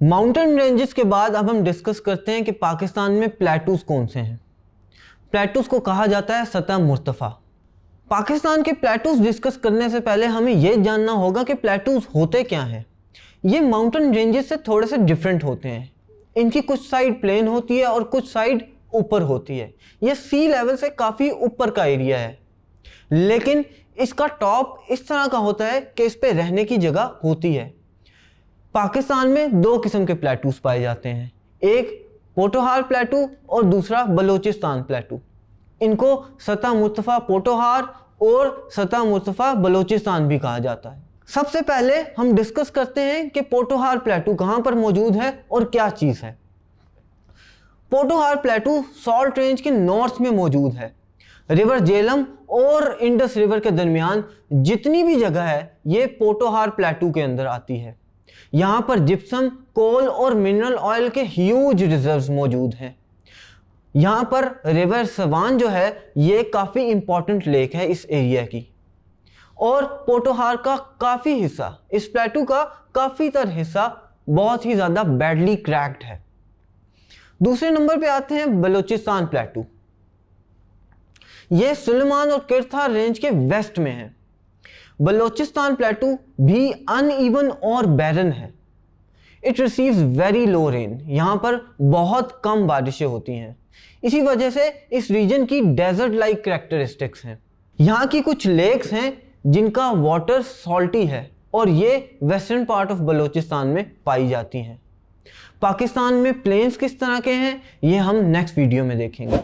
Mountain ranges के बाद अब हम डिस्कस करते हैं कि पाकिस्तान में प्लेटूज कौन से हैं। प्लेटूज को कहा जाता है सतह मुर्तफा। पाकिस्तान के प्लेटूज डिस्कस करने से पहले हमें यह जानना होगा कि प्लेटूज होते क्या हैं। ये माउंटेन रेंजेस से थोड़े से डिफरेंट होते हैं। इनकी कुछ साइड प्लेन होती है और कुछ साइड ऊपर होती है। यह सी लेवल से काफ़ी ऊपर का एरिया है, लेकिन इसका टॉप इस तरह का होता है कि इस पे रहने की जगह होती है। पाकिस्तान में दो किस्म के प्लेटूज पाए जाते हैं, एक पोटोहार प्लेटू और दूसरा बलोचिस्तान प्लेटू। इनको सतह मुर्तफा पोटोहार और सतह मुर्तफा बलोचिस्तान भी कहा जाता है। सबसे पहले हम डिस्कस करते हैं कि पोटोहार प्लेटू कहाँ पर मौजूद है और क्या चीज़ है। पोटोहार प्लेटू सॉल्ट रेंज के नॉर्थ में मौजूद है। रिवर जेलम और इंडस रिवर के दरमियान जितनी भी जगह है ये पोटोहार प्लेटू के अंदर आती है। यहाँ पर जिप्सम, कोल और मिनरल ऑयल के ह्यूज रिजर्व्स मौजूद हैं। यहाँ पर रिवर सवान जो है ये काफ़ी इंपॉर्टेंट लेक है इस एरिया की, और पोटोहार का काफ़ी हिस्सा, इस प्लेटू का काफ़ी तर हिस्सा बहुत ही ज़्यादा बैडली क्रैक्ड है। दूसरे नंबर पे आते हैं बलोचिस्तान प्लेटू। ये सुलेमान और किरथार रेंज के वेस्ट में है। बलोचिस्तान प्लेटू भी अनइवन और बैरन है। It receives very low rain. यहाँ पर बहुत कम बारिशें होती हैं। इसी वजह से इस रीजन की डेजर्ट लाइक कैरेक्टरिस्टिक्स हैं। यहाँ की कुछ लेक्स हैं जिनका वाटर सॉल्टी है और ये वेस्टर्न पार्ट ऑफ बलोचिस्तान में पाई जाती हैं। पाकिस्तान में प्लेन्स किस तरह के हैं ये हम नेक्स्ट वीडियो में देखेंगे।